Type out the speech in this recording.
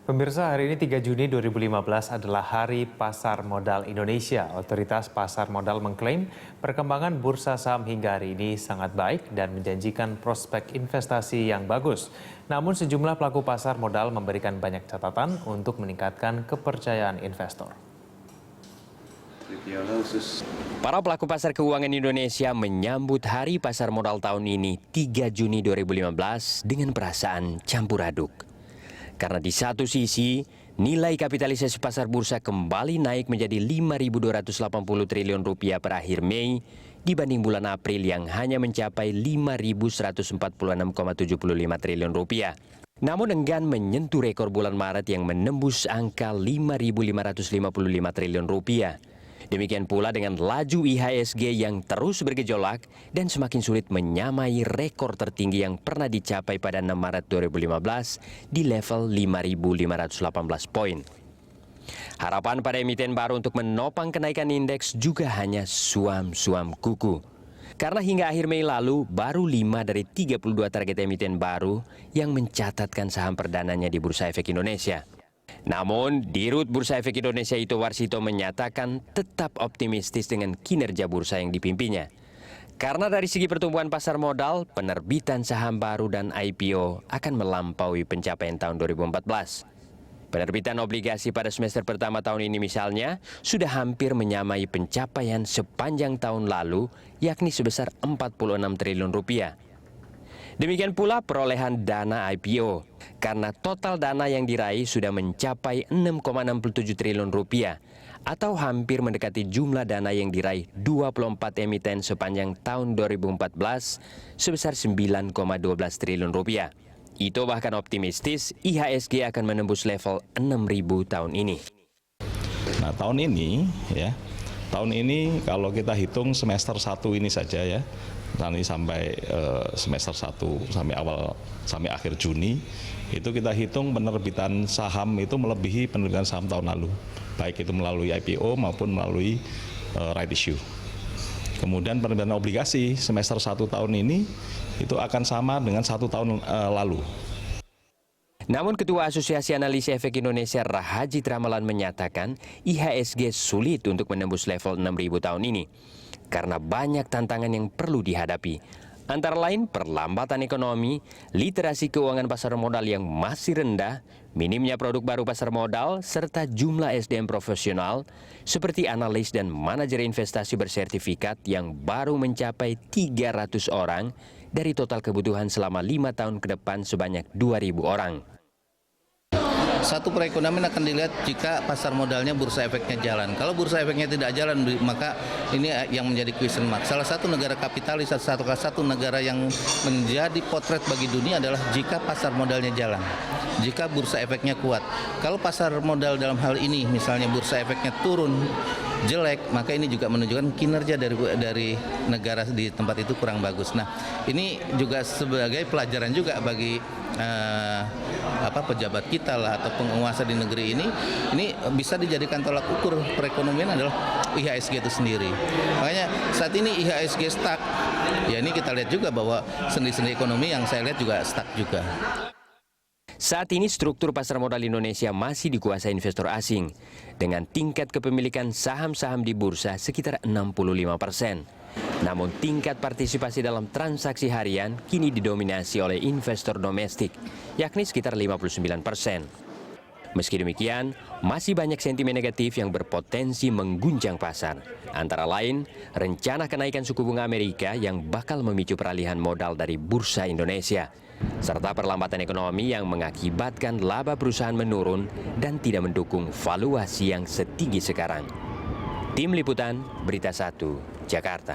Pemirsa, hari ini 3 Juni 2015 adalah Hari Pasar Modal Indonesia. Otoritas Pasar Modal mengklaim perkembangan bursa saham hingga hari ini sangat baik dan menjanjikan prospek investasi yang bagus. Namun sejumlah pelaku pasar modal memberikan banyak catatan untuk meningkatkan kepercayaan investor. Para pelaku pasar keuangan Indonesia menyambut Hari Pasar Modal tahun ini 3 Juni 2015 dengan perasaan campur aduk. Karena di satu sisi, nilai kapitalisasi pasar bursa kembali naik menjadi 5.280 triliun rupiah per akhir Mei dibanding bulan April yang hanya mencapai 5.146,75 triliun rupiah. Namun enggan menyentuh rekor bulan Maret yang menembus angka 5.555 triliun rupiah. Demikian pula dengan laju IHSG yang terus bergejolak dan semakin sulit menyamai rekor tertinggi yang pernah dicapai pada 6 Maret 2015 di level 5.518 poin. Harapan pada emiten baru untuk menopang kenaikan indeks juga hanya suam-suam kuku. Karena hingga akhir Mei lalu, baru 5 dari 32 target emiten baru yang mencatatkan saham perdananya di Bursa Efek Indonesia. Namun, Dirut Bursa Efek Indonesia Ito Warsito menyatakan tetap optimistis dengan kinerja bursa yang dipimpinnya. Karena dari segi pertumbuhan pasar modal, penerbitan saham baru dan IPO akan melampaui pencapaian tahun 2014. Penerbitan obligasi pada semester pertama tahun ini misalnya sudah hampir menyamai pencapaian sepanjang tahun lalu, yakni sebesar 46 triliun rupiah. Demikian pula perolehan dana IPO, karena total dana yang diraih sudah mencapai 6,67 triliun rupiah, atau hampir mendekati jumlah dana yang diraih 24 emiten sepanjang tahun 2014 sebesar 9,12 triliun rupiah. Itu bahkan optimistis IHSG akan menembus level 6.000 tahun ini. Nah, tahun ini kalau kita hitung semester 1 ini saja ya, nanti sampai semester 1 sampai akhir Juni itu kita hitung penerbitan saham itu melebihi penerbitan saham tahun lalu, baik itu melalui IPO maupun melalui right issue. Kemudian penerbitan obligasi semester 1 tahun ini itu akan sama dengan 1 tahun lalu. Namun Ketua Asosiasi Analis Efek Indonesia Rahajit Ramalan menyatakan IHSG sulit untuk menembus level 6.000 tahun ini karena banyak tantangan yang perlu dihadapi. Antara lain perlambatan ekonomi, literasi keuangan pasar modal yang masih rendah, minimnya produk baru pasar modal, serta jumlah SDM profesional seperti analis dan manajer investasi bersertifikat yang baru mencapai 300 orang dari total kebutuhan selama 5 tahun ke depan sebanyak 2.000 orang. Satu, perekonomian akan dilihat jika pasar modalnya bursa efeknya jalan. Kalau bursa efeknya tidak jalan, maka ini yang menjadi question mark. Salah satu negara kapitalis, satu negara yang menjadi potret bagi dunia adalah jika pasar modalnya jalan, jika bursa efeknya kuat. Kalau pasar modal dalam hal ini, misalnya bursa efeknya turun, jelek, maka ini juga menunjukkan kinerja dari negara di tempat itu kurang bagus. Nah, ini juga sebagai pelajaran juga bagi pejabat kita lah atau penguasa di negeri ini bisa dijadikan tolak ukur perekonomian adalah IHSG itu sendiri. Makanya saat ini IHSG stuck. Ya, ini kita lihat juga bahwa sendi-sendi ekonomi yang saya lihat juga stuck juga. Saat ini struktur pasar modal Indonesia masih dikuasai investor asing dengan tingkat kepemilikan saham-saham di bursa sekitar 65%. Namun tingkat partisipasi dalam transaksi harian kini didominasi oleh investor domestik, yakni sekitar 59%. Meski demikian, masih banyak sentimen negatif yang berpotensi mengguncang pasar. Antara lain, rencana kenaikan suku bunga Amerika yang bakal memicu peralihan modal dari bursa Indonesia, serta perlambatan ekonomi yang mengakibatkan laba perusahaan menurun dan tidak mendukung valuasi yang setinggi sekarang. Tim Liputan, Berita 1, Jakarta.